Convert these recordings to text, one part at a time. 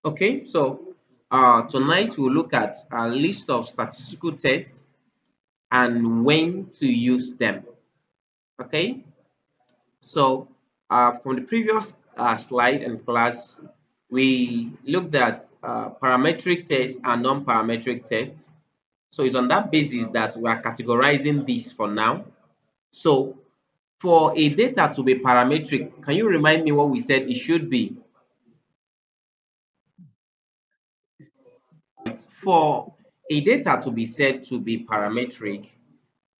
Okay, so tonight we'll look at a list of statistical tests and when to use them. Okay, so from the previous slide and class, we looked at parametric tests and non-parametric tests. So it's on that basis that we are categorizing this for now. So for a data to be parametric, can you remind me what we said it should be? For a data to be said to be parametric,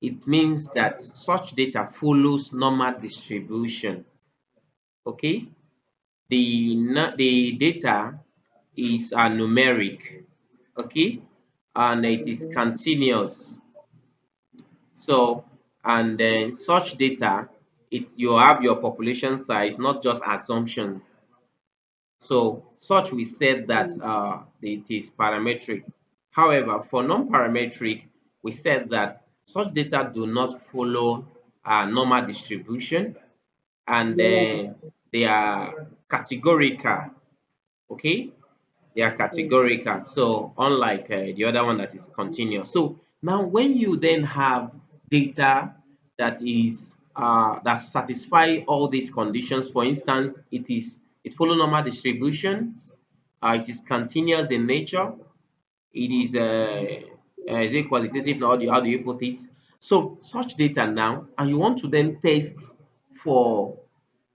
it means that such data follows normal distribution. Okay, the data is numeric. Okay, and it is continuous. So, and then such data, it's you have your population size, not just assumptions. So, such we said that it is parametric. However, for non-parametric, we said that such data do not follow normal distribution, and then they are categorical. Okay, they are categorical. So unlike the other one that is continuous. So now when you then have data that is that satisfy all these conditions, for instance, it follow normal distributions, it is continuous in nature, it is it qualitative now? How do you put it? So such data now, and you want to then test for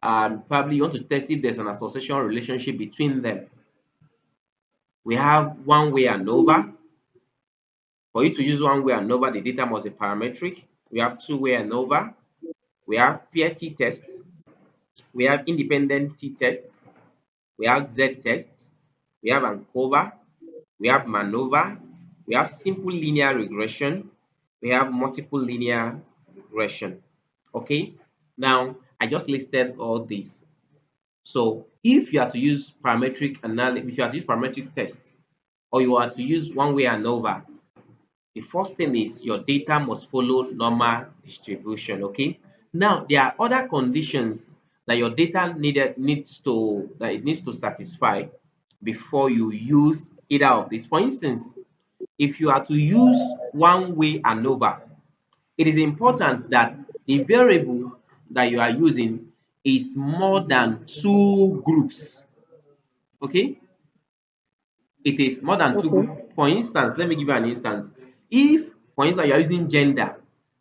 probably you want to test if there's an association relationship between them. We have one way ANOVA. For you to use one way ANOVA, the data must be parametric. We have two-way ANOVA. We have peer t-tests. We have independent t-tests. We have z-tests. We have ANCOVA. We have MANOVA. We have simple linear regression. We have multiple linear regression. Okay. Now, I just listed all these. So, if you are to use parametric analysis, if you are to use parametric tests, or you are to use one-way ANOVA, the first thing is your data must follow normal distribution. Okay. Now there are other conditions that your data needs to satisfy before you use either of these. For instance, if you are to use one way ANOVA, it is important that the variable that you are using is more than two groups. Okay, it is more than two Okay. groups. For instance, let me give you an instance. If, for instance, you are using gender,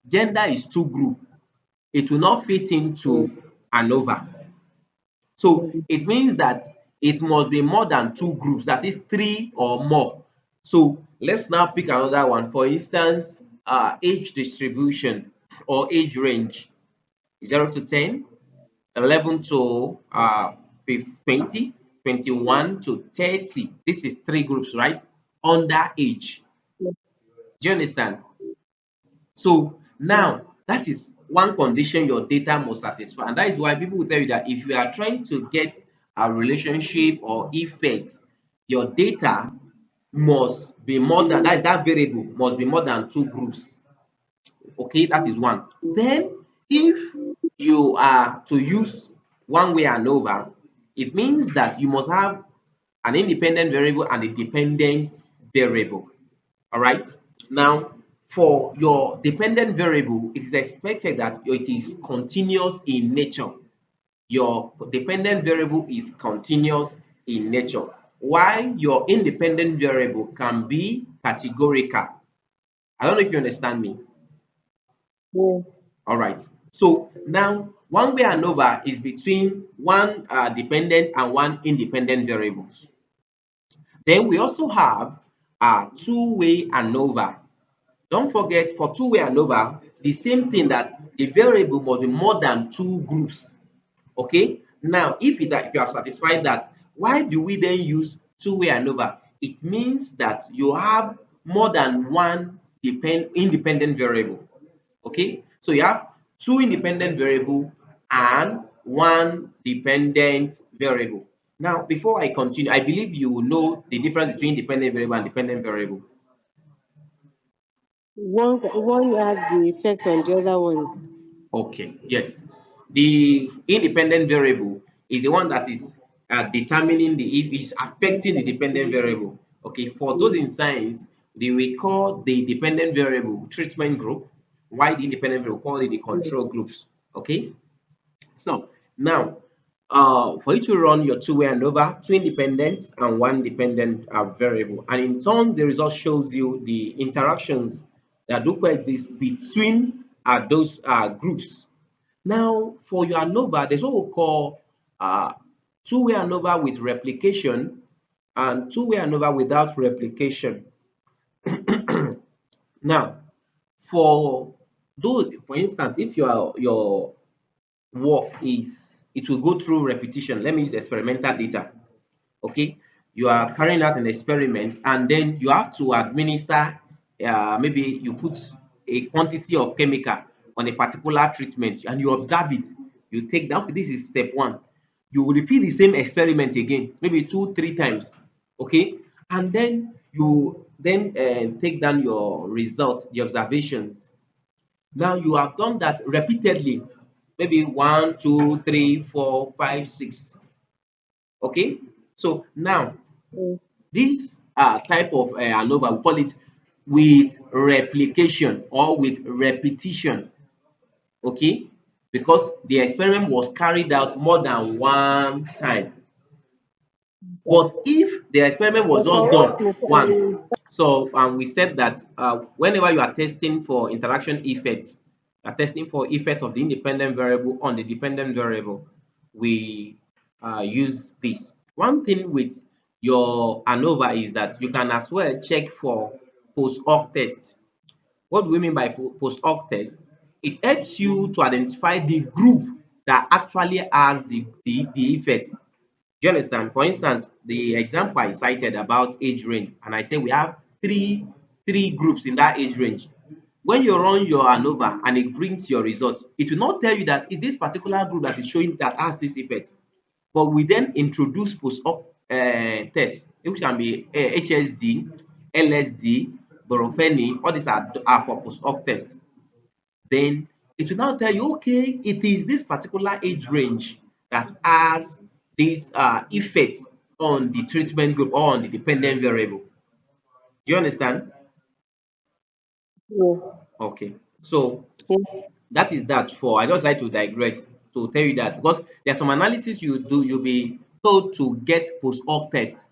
gender is two group, it will not fit Mm. into ANOVA. So it means that it must be more than two groups, that is three or more. So let's now pick another one. For instance, age distribution or age range 0 to 10, 11 to 20, 21 to 30. This is three groups, right? Under age. Do you understand? So Mm. now that is one condition your data must satisfy. And that is why people will tell you that if you are trying to get a relationship or effect, your data must be more than that variable must be more than two groups. Okay, that is one. Then if you are to use one way ANOVA, it means that you must have an independent variable and a dependent variable. All right. Now, for your dependent variable, it is expected that it is continuous in nature. Your dependent variable is continuous in nature, while your independent variable can be categorical. I don't know if you understand me. Yeah. All right. So now one way ANOVA is between one dependent and one independent variables. Then we also have a two-way ANOVA. Don't forget for two-way ANOVA, the same thing that the variable must be more than two groups. Okay. Now, if you have satisfied that, why do we then use two-way ANOVA? It means that you have more than one independent variable. Okay, so you have two independent variable and one dependent variable. Now, before I continue, I believe you will know the difference between dependent variable and dependent variable. One has the effect on the other one. Okay, yes. The independent variable is the one that is determining the if it's affecting the dependent variable. Okay, for those in science, they will call the dependent variable treatment group, while the independent variable call it the control groups. Okay, so now for you to run your two-way ANOVA, two independent and one dependent variable, and in turns the result shows you the interactions that do coexist between those groups. Now, for your ANOVA, there's what we call uh, two-way ANOVA with replication and two-way ANOVA without replication. Now, for those, for instance, if your work is, it will go through repetition. Let me use experimental data. Okay, you are carrying out an experiment and then you have to administer, maybe you put a quantity of chemical on a particular treatment and you observe it. You take that, okay, this is step one. You will repeat the same experiment again, maybe two three times. Okay, and then you then take down your result, the observations. Now you have done that repeatedly, maybe one, two, three, four, five, six. Okay, so now mm, this type of ANOVA, we call it with replication or with repetition. Okay, because the experiment was carried out more than one time. okay. But if the experiment was But just for us, done once, so we said that whenever you are testing for interaction effects, you are testing for effect of the independent variable on the dependent variable, we use this. One thing with your ANOVA is that you can as well check for post hoc test. What do we mean by post hoc test? It helps you to identify the group that actually has the effect. Do you understand? For instance, the example I cited about age range, and I say we have three groups in that age range. When you run your ANOVA and it brings your result, it will not tell you that it's this particular group that is showing that has this effect. But we then introduce post hoc tests, which can be HSD, LSD, Borofeni. All these are for post hoc tests. Then it will now tell you, okay, it is this particular age range that has this effect on the treatment group or on the dependent variable. Do you understand? yeah, Okay. So yeah, that is that for, I just like to digress to tell you that because there's some analysis you do, you'll be told to get post hoc test.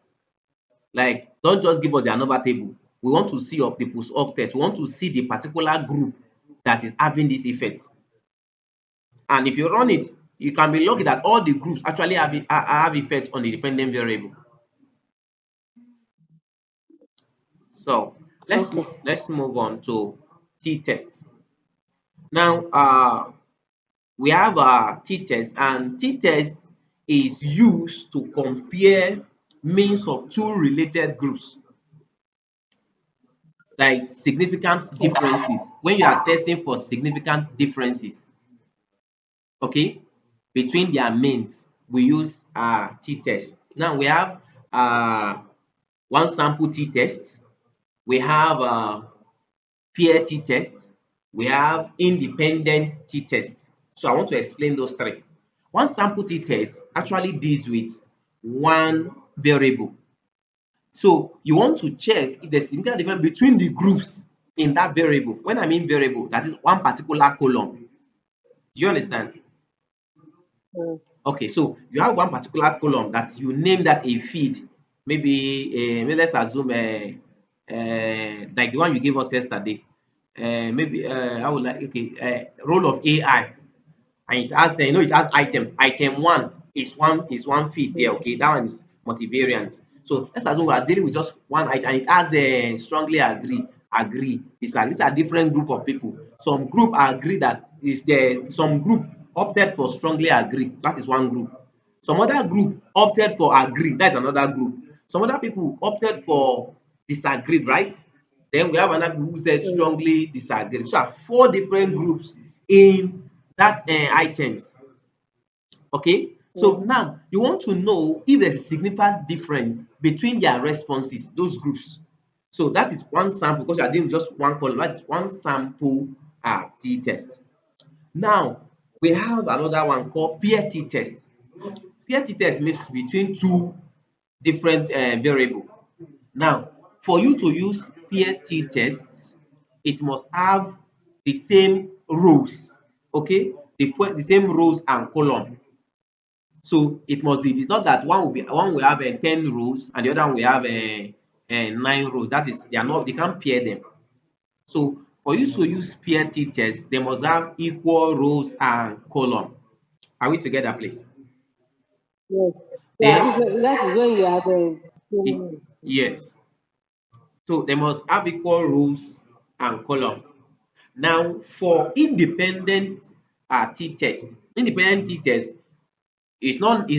Like, don't just give us the ANOVA table. We want to see of the post hoc test. We want to see the particular group that is having this effect. And if you run it, you can be lucky that all the groups actually have effect on the dependent variable. So okay. let's move on to t-test. Now we have t-test, and t-test is used to compare means of two related groups, like significant differences. When you are testing for significant differences, okay, between their means, we use t-test. Now we have uh, one sample t-test, we have peer t-test, we have independent t-test. So I want to explain those three. One sample t-test actually deals with one variable. So you want to check if there's significant difference between the groups in that variable. When I mean variable, that is one particular column. Do you understand? Mm, Okay, so you have one particular column that you name that a feed. Maybe let's assume like the one you gave us yesterday. Maybe I would like, okay, role of AI, and it has it has items. Item one is one feed there. mm, Okay, that one is multivariant. So let's assume we are dealing with just one item and it has a strongly agree, disagree. These are different group of people. Some group agree that is there, some group opted for strongly agree, that is one group. Some other group opted for agree, that's another group. Some other people opted for disagreed, right? Then we have another people who said mm, strongly disagree. So four different groups in that items. Okay, so mm, now you want to know if there's a significant difference between their responses, those groups. So that is one sample, because you are doing just one column. That is one sample t-test. Now we have another one called peer t-test. Pair t-test means between two different variable. Now, for you to use pair t-tests, it must have the same rows, okay? The same rows and column. So it must be not that one will have 10 rows and the other one will have 9 rows. That is, they are not, they can't pair them. So for you to use pair t-test, they must have equal rows and column. Are we together, please? Yes. Then, That is when you have a it, human. yes. So they must have equal rows and column. Now, for independent t-test, it's not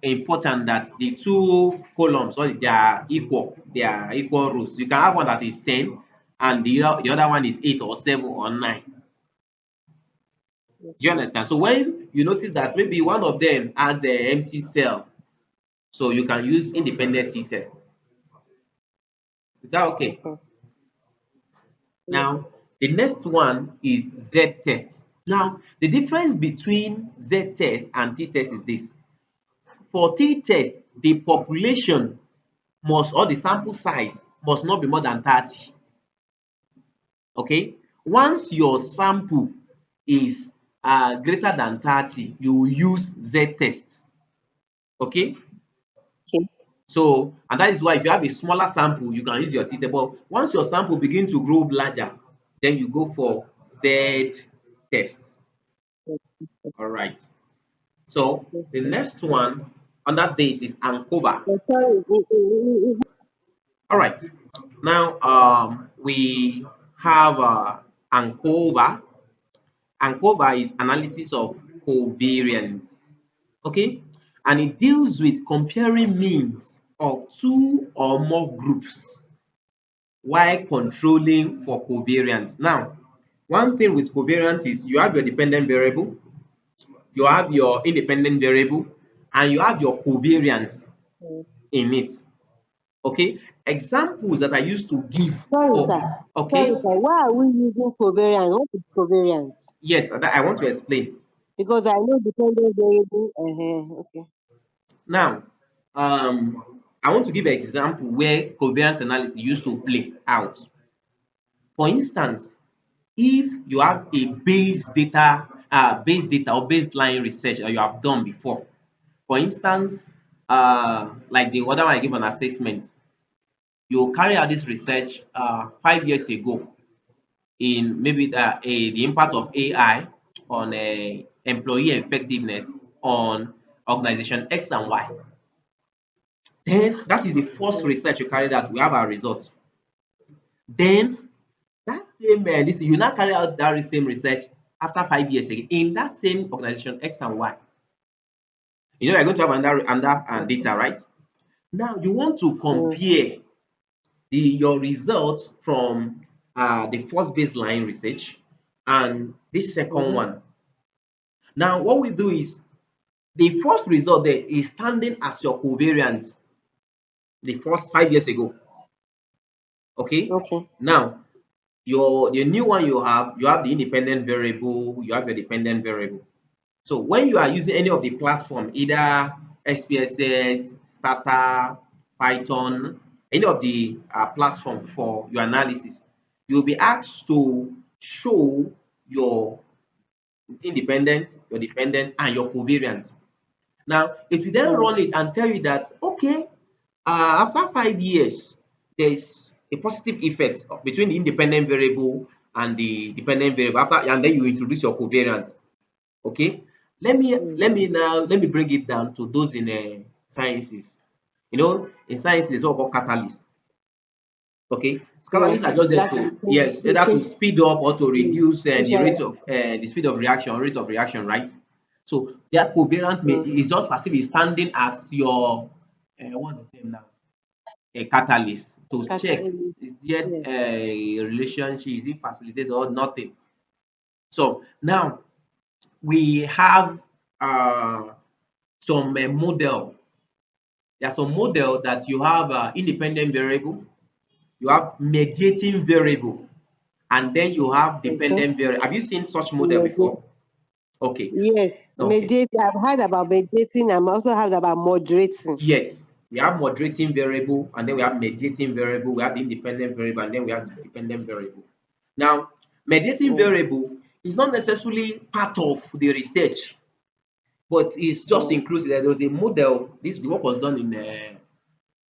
important that the two columns or they are equal rows. You can have one that is 10 and the other one is 8 or 7 or 9. Do you understand? So when you notice that maybe one of them has an empty cell, so you can use independent t-test. Is that okay? Okay. Yes. Now, the next one is z-test. Now, the difference between z-test and t-test is this. For t-test, the population must, or the sample size must not be more than 30. Okay? Once your sample is greater than 30, you will use z-test. Okay? Okay. So, and that is why if you have a smaller sample, you can use your t-test. But once your sample begin to grow larger, then you go for z-test. All right. So the Okay. next one under this is ANCOVA. But sorry, All right. Now we have ANCOVA. ANCOVA is analysis of covariance. Okay, and it deals with comparing means of two or more groups while controlling for covariance. Now, one thing with covariance is you have your dependent variable, you have your independent variable, and you have your covariance in it. Okay, examples that I used to give sorry, for, sir. Sorry, okay, sir. Why are we using covariance? What is covariance? yes, that I want to explain. Because I know dependent variable. Okay. Now, I want to give an example where covariance analysis used to play out. For instance, if you have a base data or baseline research that you have done before, for instance, like the other one I give an assessment, you carry out this research 5 years ago in maybe the impact of AI on employee effectiveness on organization X and Y. Then that is the first Mm. research you carried out. We have our results. Then that same this you now carry out that same research after 5 years again in that same organization X and Y. You know you're going to have under Okay. data, right? Now you want to Mm. compare your results from the first baseline research and this second Mm-hmm. one. Now, what we do is the first result there is standing as your covariance the first 5 years ago. Okay. Okay. Now, the new one you have the independent variable, you have your dependent variable. So when you are using any of the platform, either SPSS, Stata, Python, any of the platform for your analysis, you'll be asked to show your independent, your dependent, and your covariance. Now, it will then Mm. run it and tell you that, okay, after 5 years, there's a positive effect between the independent variable and the dependent variable. After, and then you introduce your covariance. Okay, let me bring it down to those in sciences. You know, in science, there's what we call catalyst. Okay, Yes. catalysts are just there That is to, yes, either to speed up or to reduce the rate special. of the speed of reaction, rate of reaction, right? So that covariant may, Mm. is just as if it's standing as your what's the name now? A catalyst to check Catalyst. is there Yes. a relationship, is it facilitated or nothing. So now we have some model. There's some model that you have independent variable, you have mediating variable, and then you have Okay. dependent variable. Have you seen such model Mediate. before? Okay, Yes, okay. mediate. I've heard about mediating. I'm also heard about moderating. Yes, we have moderating variable, and then we have mediating variable, we have independent variable, and then we have the dependent variable. Now, mediating Mm, variable is not necessarily part of the research, but it's just mm, inclusive. There was a model. This the work was done in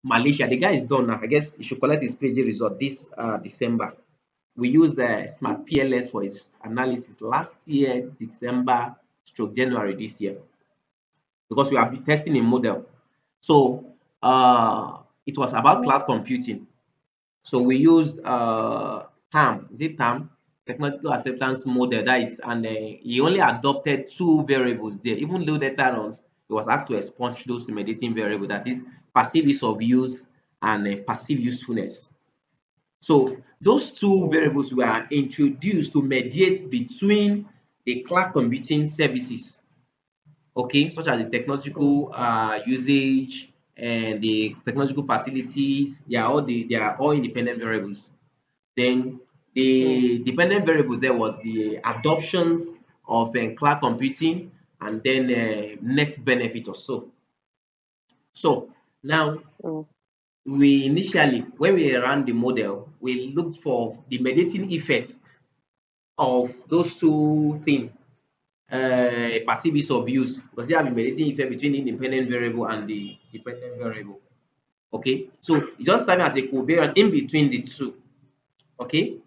Malaysia. The guy is done now. I guess he should collect his PhD result this December. We used the Smart PLS for his analysis last year, December stroke January this year, because we are testing a model. So it was about cloud computing. So we used TAM. Is it TAM? Technological acceptance model. That is, and he only adopted two variables there. Even though later on he was asked to expunge those mediating variables. That is passive ease of use and passive usefulness. So those two mm, variables were introduced to mediate between the cloud computing services, okay, such as the mm, technological usage and the technological facilities. They are all independent variables. Then mm, the dependent variable there was the adoptions of cloud computing and then net benefit or so. So now mm, we initially, when we ran the model, we looked for the mediating effects of those two things, passive ease of use, because they have a mediating effect between the independent variable and the dependent variable. Okay, so it's just serving as a covariant in between the two. Okay,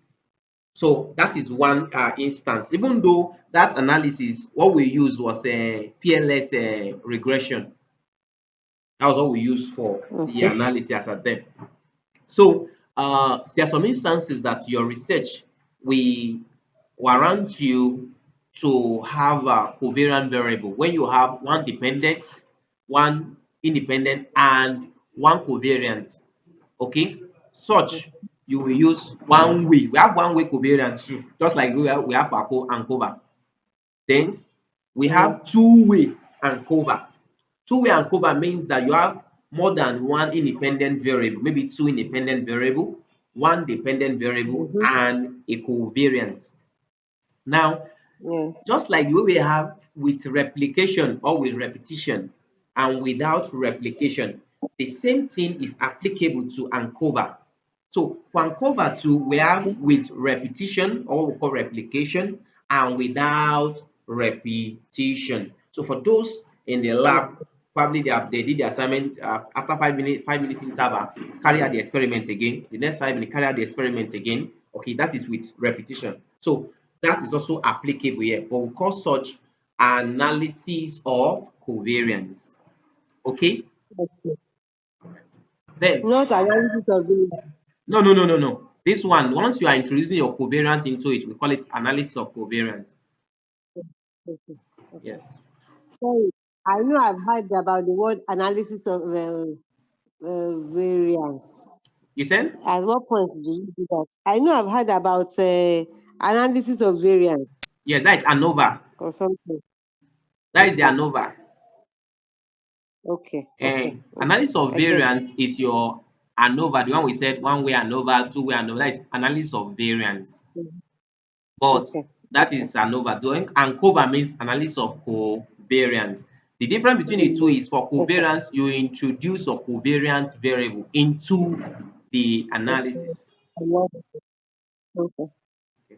so that is one instance. Even though that analysis, what we used was a PLS regression. That was what we used for the okay. analysis at then. So there are some instances that your research we warrant you to have a covariant variable when you have one dependent, one independent, and one covariant. Okay, such you will use one way. We have one way covariant too, just like we have ANCO and cover. Then we Mm, have two-way and cover. Two-way and cover means that you have more than one independent variable, maybe two independent variable, one dependent variable, mhm, and a covariant. Now, yeah. just like the way we have with replication or with repetition and without replication, the same thing is applicable to ANCOVA. So for ANCOVA too, we have with repetition or what we call replication and without repetition. So for those in the lab, probably they did the assignment after 5 minutes, 5 minute interval, carry out the experiment again. The next 5 minutes, carry out the experiment again. Okay, that is with repetition. So that is also applicable here, but we call such analysis of covariance. Okay, Okay. then Not analysis of variance. no. This one, once you are introducing your covariant into it, we call it analysis of covariance. Okay. Okay. Yes. Sorry. I know I've heard about the word analysis of variance. You said? At what point do you do that? I know I've heard about analysis of variance Yes, that is ANOVA. or something. That is the Okay. ANOVA. Okay. Okay. Okay. Analysis of I get. variance is your ANOVA, the one we said one way ANOVA, two way ANOVA. That is analysis of variance. Mhm. But Okay. that Okay. is ANOVA. Doing ANCOVA means analysis of covariance. The difference between the two Mhm. is for Okay. covariance, you introduce a covariant variable into the Okay. analysis. I love it. Okay.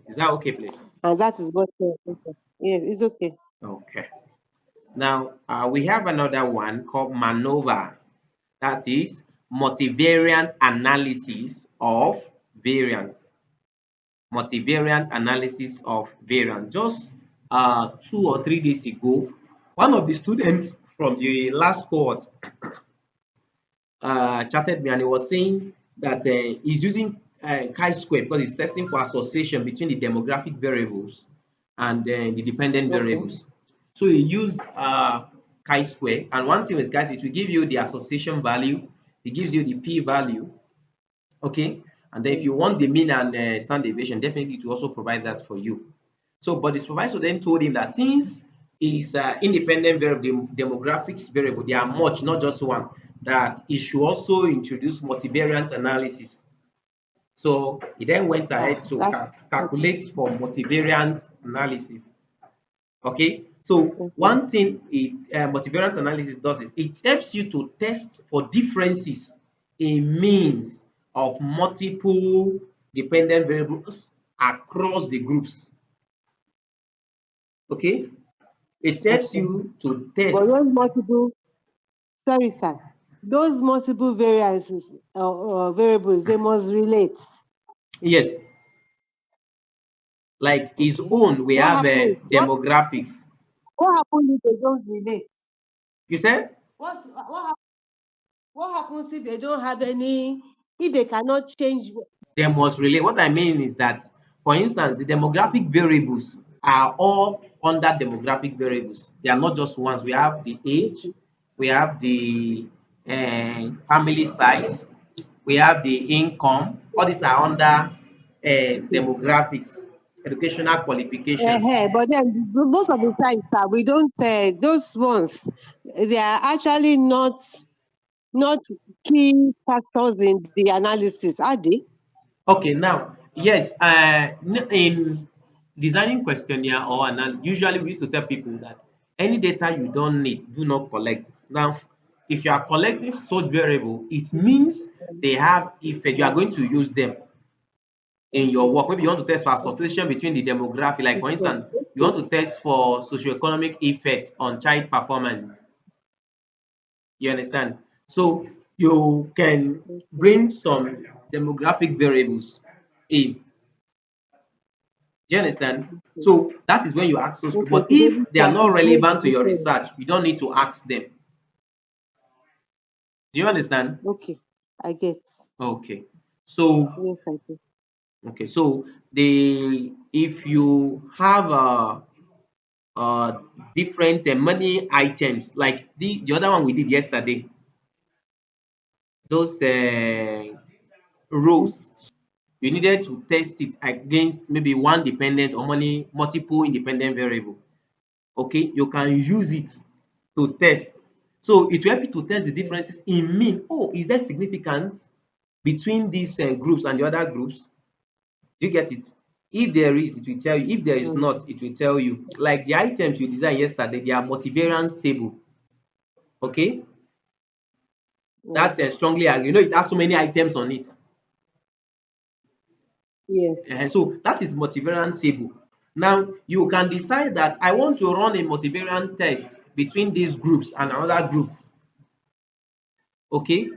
Is that okay, please? And that is what. Okay. Yes, it's okay. Okay. Now, we have another one called MANOVA. That is multivariant analysis of variance. Multivariant analysis of variance. Just 2 or 3 days ago, one of the students from the last cohort chatted me and he was saying that he's using chi-square because he's testing for association between the demographic variables and the dependent Okay. variables. So he used chi-square, and one thing with chi-square, it will give you the association value, it gives you the p-value, okay, and then if you Mhm. want the mean and standard deviation, definitely it will also provide that for you. So but the supervisor then told him that since is independent variable, the demographics variable, they are much, not just one, that he should also introduce multivariant analysis. So he then went Ah, ahead to that. Okay. calculate for multivariant analysis. Okay, so Okay. one thing multivariate analysis does is it helps you to test for differences in means of multiple dependent variables across the groups. Okay, it helps Okay. you to But test. those multiple, sorry, sir, those multiple variances or variables, they must relate. Yes, like his Okay. own, we What have happens? demographics. What happens if they don't relate? You said What happens if they don't have any? If they cannot change? they must relate. What I mean is that, for instance, the demographic variables are all under demographic variables. They are not just ones. We have the age, we have the family size, we have the income. All these are under demographics, educational qualification. But then most of the time, sir, we don't. Those ones, they are actually not key factors in the analysis, are they? Okay, now, yes, in designing questionnaire or usually we used to tell people that any data you don't need, do not collect. Now, if you are collecting such variable, it means they have effect. You are going to use them in your work. Maybe you want to test for association between the demographic, like for Okay. instance, you want to test for socioeconomic effects on child performance. You understand? So you can Okay. bring some demographic variables in. Do you understand? So that is when you ask those. Okay. But To be able if they to are not appreciate the relevant to your difference. research, you don't need to ask them. Do you understand? Okay. I get. Okay. So Yes, I get. okay. So the if you have uh different money items like the other one we did yesterday, those rows, you needed to test it against maybe one dependent or money multiple independent variable. Okay, you can use it to test. So it will help you to test the differences in mean. Oh, is there significance between these groups and the other groups? Do you get it? If there is, it will tell you. If there is Mm. not, it will tell you. Like the items you designed yesterday, they are multivariance table. Okay, that's Okay. strongly agree. You know, it has so many items on it. Yes. So that is multivariant table. Now you can decide that I want to run a multivariant test between these groups and another group. Okay,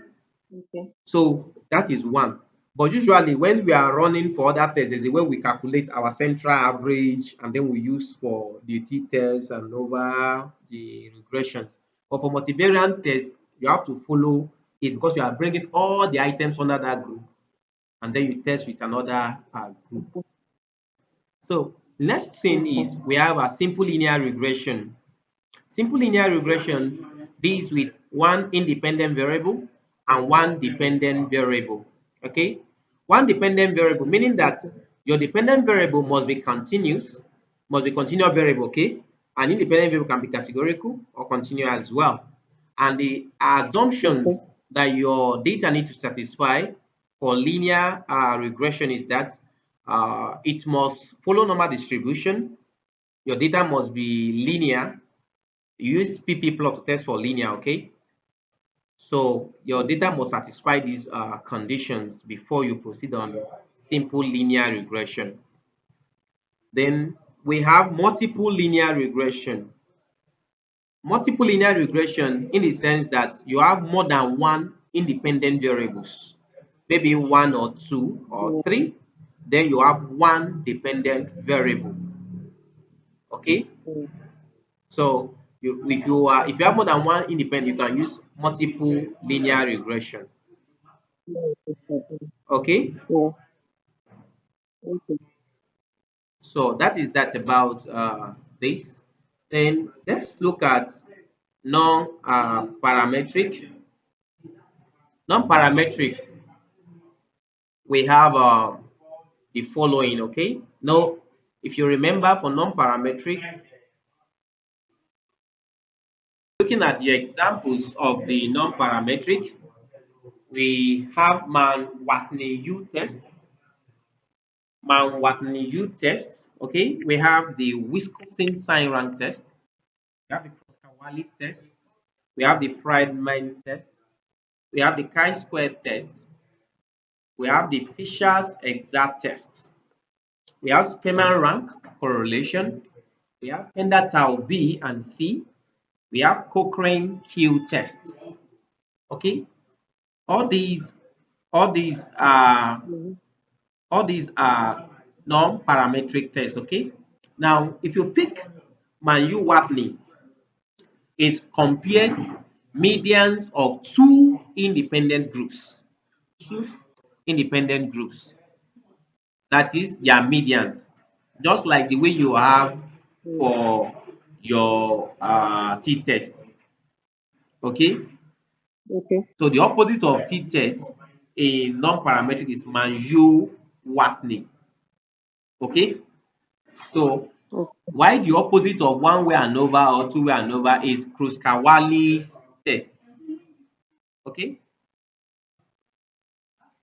Okay. so that is one. But usually when we are running for other tests, there's a way we calculate our central average and then we use for the t-test and over the regressions. But for multivariant tests, you have to follow it because you are bringing all the items under that group and then you test with another group. So next thing Okay. is we have a simple linear regression. Simple linear regressions deals with one independent variable and one dependent variable. Okay, one dependent variable meaning that Okay. your dependent variable must be continuous, must be continuous variable. Okay, an independent variable can be categorical or continuous as well. And the Okay. assumptions that your data need to satisfy for linear regression is that it must follow normal distribution. Your data must be linear. You use ppplot to test for linear, okay? So your data must satisfy these conditions before you proceed on simple linear regression. Then we have multiple linear regression. Multiple linear regression in the sense that you have more than one independent variables, maybe one or two or Yeah. three, then you have one dependent variable, okay? Yeah. So if you have more than one independent, you can use multiple linear regression. Okay, Yeah. Okay. so that is that about this. Then let's look at non-parametric. Non-parametric, we have the following. Okay, now if you remember for non-parametric, looking at the examples of the non-parametric, we have man Watney U test. Mann-Whitney test. Okay, we have the Wisconsin sign rank test. We have the Kruskal-Wallis test. We have the Friedman test. We have the chi-square test. We have the Fisher's exact test. We have Spearman rank correlation. We have Hendertal B and C. We have Cochrane Q tests. Okay, all these, all these are Mhm. all these are non-parametric tests. Okay, now if you pick Mann-Whitney, it compares medians of two independent groups. Two independent groups. That is their medians. Just like the way you have Mm. for your t-test. Okay. Okay. So the opposite of t-test in non-parametric is Mann-Whitney. Okay. So Okay. why the opposite of one way ANOVA or two way ANOVA is Kruskal-Wallis test. Okay.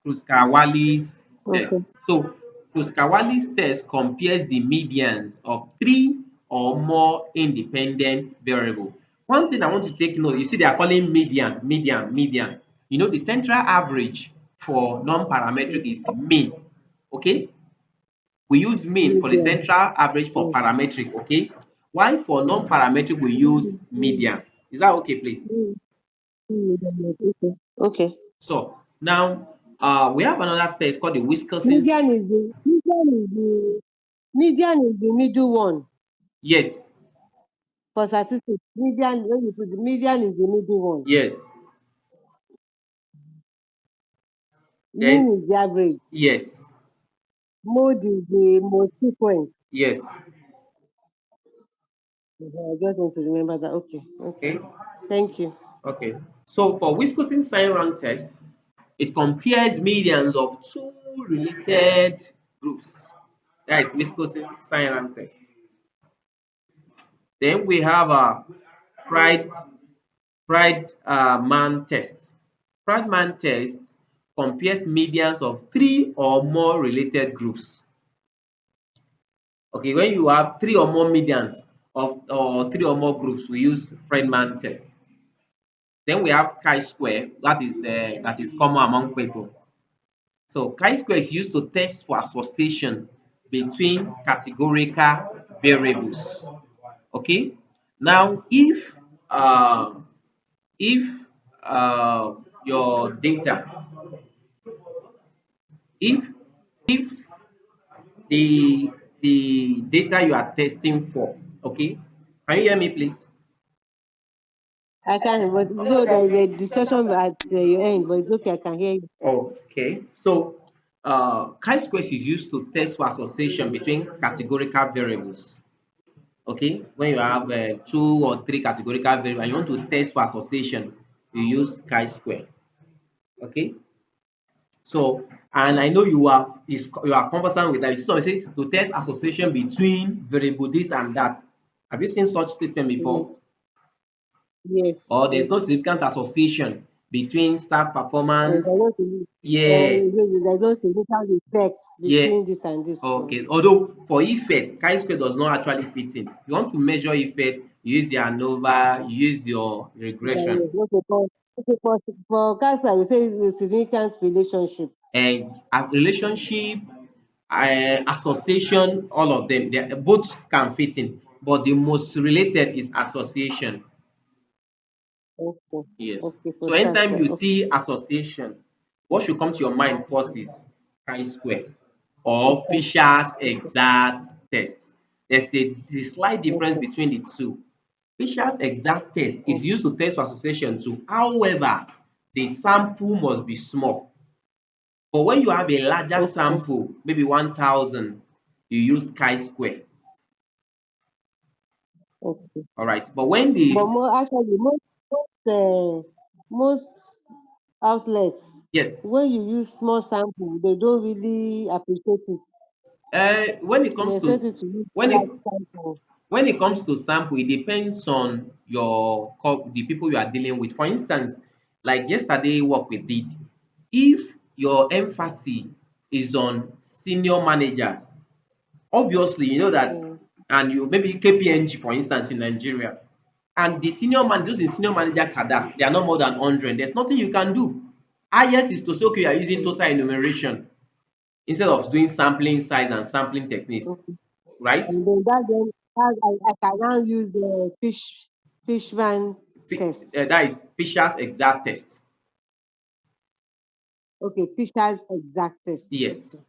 Kruskal-Wallis Okay. test. So Kruskal-Wallis test compares the medians of three or more independent variable. One thing I want to take note, you see they are calling median, median, median. You know the central average for non-parametric Mm. is mean. Okay? We use mean for the Medium. central average for Mm. parametric. Okay? Why for non-parametric we Mm. use Mm. median? Is that okay, please? Mm. Medium. Okay. Okay. So now we have another test called the Wisconsin. Median is the middle one Yes, for statistics. Median, when you put the median is the middle one. yes. Mean Then is the average. yes, Mode is the most frequent. yes. I just want to remember that. Okay. Okay. Okay, Thank you. okay. So for Wisconsin sign rank test, it compares medians of two related groups. That is Wisconsin sign rank test. Then we have a pride pride man test. Pride man test compares medians of three or more related groups. Okay, when you have three or more medians of or three or more groups, we use Friedman test. Then we have chi-square, that is common among people. So chi-square is used to test for association between categorical variables. Okay. Now, uh, if your data, if if the data you are testing for, okay, can you hear me, please? I can, but though there is a discussion at your end, but it's okay. I can hear you. Okay, so chi-square is used to test for association between categorical variables. Okay, when you have two or three categorical variables and you want to test for association, you use chi-square. Okay, so and I know you are conversant with that. You see someone say to test association between variable this and that. Have you seen such statement before? Yes. Yes. Or there's Yes. no significant association between staff performance? Yeah, There's no significant effects yeah. between this and this. No. Okay, although for effect, chi-square does not actually fit in. You want to measure effect, you use your ANOVA, you use your regression. Yes. For cancer, we say it's a significant relationship. And as relationship, association, all of them, they both can fit in. But the most related is association. Okay. Yes. Okay. For So anytime cancer. you Okay. see association, what should come to your mind first is chi-square For or cancer. Fisher's Okay. exact test. There's a slight difference Okay. between the two. Fisher's exact test is Okay. used to test for association too. However, the sample must be small. But when you have a larger Okay. sample, maybe 1,000, you use chi-square. Okay. All right. But when But the more actually, most outlets, yes, when you use small sample, they don't really appreciate it. when it They comes expect to you to use when it large sample. when it comes to sample, it depends on the people you are dealing with. For instance, like yesterday work we did, if your emphasis is on senior managers. Obviously, you know that, mm, and you maybe KPNG, for instance, in Nigeria, and the senior man, those in senior manager cadre, they are not more than 100. There's nothing you can do. Highest is to say, okay, you are using mm. total enumeration instead of doing sampling size and sampling techniques, Okay. right? And then I can now use Fishman tests. That is Fisher's exact test. Okay, Fisher's exact test. Yes. Okay.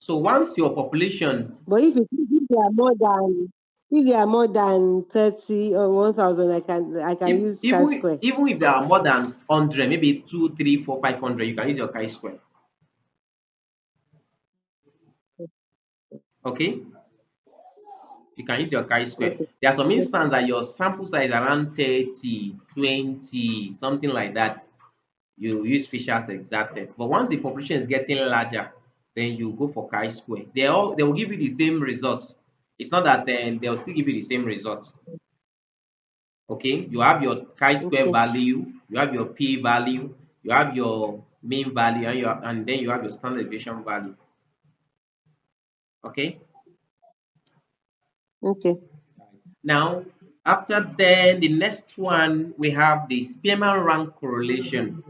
So once your population, But if they are more than if they are more than 30 or 1,000, I can if, use even chi-square. even if there are more than 100, maybe 2, 3, 4, 500, you can use your chi-square. Okay, you can use your chi-square. Okay. There are some Yes. instances that your sample size around 30, 20, something like that. You use Fisher's exact test. But once the population is getting larger, then you go for chi-square. They will give you the same results. It's not that they'll still give you the same results. Okay, you have your chi-square Okay. value, you have your p-value, you have your mean value, and then you have your standard deviation value. Okay. Okay. Now, after then, the next one we have the Spearman rank correlation.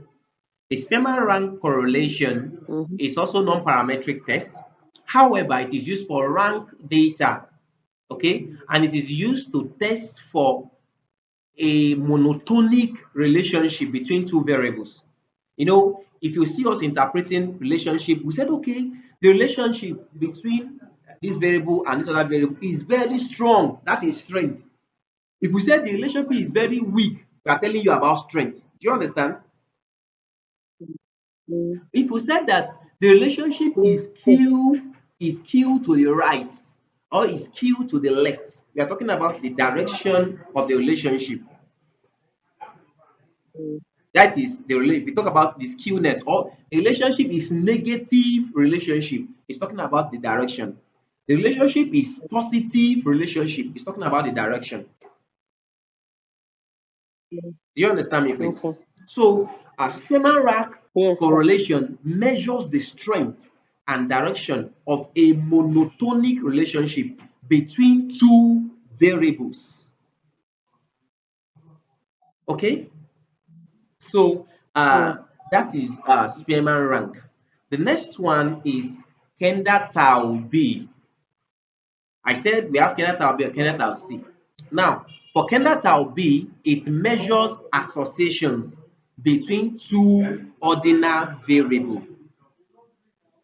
The Spearman rank correlation Mm-hmm. is also non-parametric test. However, it is used for rank data, okay, and it is used to test for a monotonic relationship between two variables. You know, if you see us interpreting relationship, we said, okay, the relationship between this variable and this other variable is very strong. That is strength. If we say the relationship is very weak, we are telling you about strength. Do you understand? Mm. If we said that the relationship Yes. is q to the right or is q to the left, we are talking about the direction of the relationship. Mm. That is the if we talk about the skewness or the relationship is negative relationship, it's talking about the direction. The relationship is positive relationship, it's talking about the direction. Mm. Do you understand me, please? Okay. So a schema rack Yes, sir. correlation measures the strength and direction of a monotonic relationship between two variables. Okay, so Yeah. that is Spearman rank. The next one is Kenda Tau B. I said we have Kenda Tau B or Kenda Tau C. Now, for Kenda Tau B, it measures associations between two ordinal variables.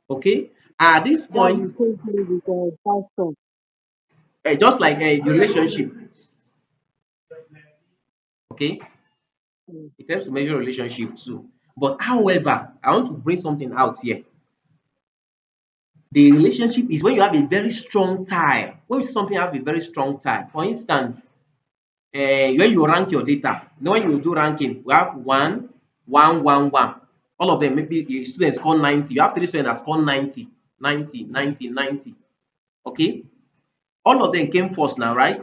Okay, at this That point, is the same thing with pastor. just like a relationship, okay, Mm. it helps to measure relationship too. But however, I want to bring something out here. The relationship is when you have a very strong tie. When something have a very strong tie. For instance, when you rank your data, you know, when you do ranking, we have 1, 1, 1, 1. All of them, maybe the students score 90. You have three students that score 90, 90, 90, 90. Okay, all of them came first now, right?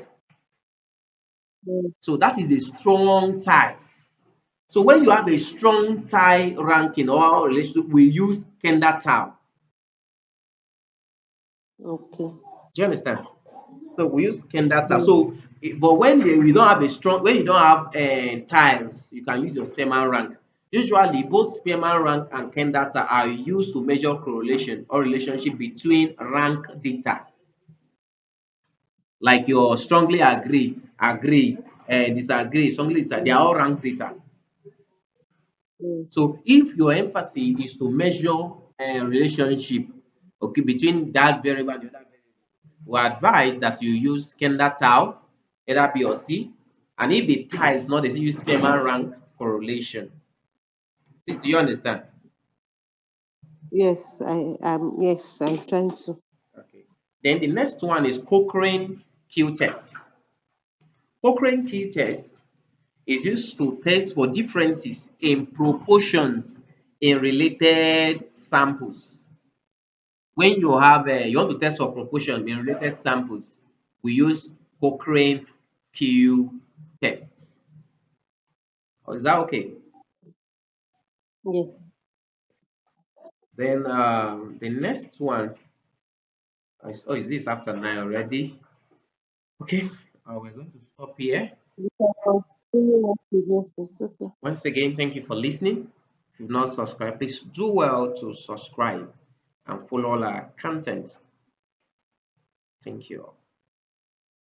Mm. So that is a strong tie. So when you have a strong tie ranking or relationship, we use Kenda tau. Okay. Do you understand? So we use Kenda tau. Mm. So, but when you don't have a strong, when you don't have tiles, you can use your Spearman rank. Usually, both Spearman rank and Kenda tau are used to measure correlation or relationship between rank data. Like your strongly agree, disagree, strongly disagree, they are Mm. all rank data. Mm. So if your emphasis is to measure a relationship, okay, between that variable and the other variable, we advise that you use Kenda tau, either B or C, and if the tie is not, they use Spearman rank correlation. Please, do you understand? Yes, I'm trying to. Okay. Then the next one is Cochrane Q test. Cochrane Q test is used to test for differences in proportions in related samples. When you have you want to test for proportion in related samples, we use Cochrane Q tests. Is that okay? Yes. Then the next one is, oh, is this after 9 already? Okay, we're going to stop here. We can continue next week. Yes, it's okay. Once again, thank you for listening. If you've not subscribed, please do well to subscribe and follow all our content. Thank you.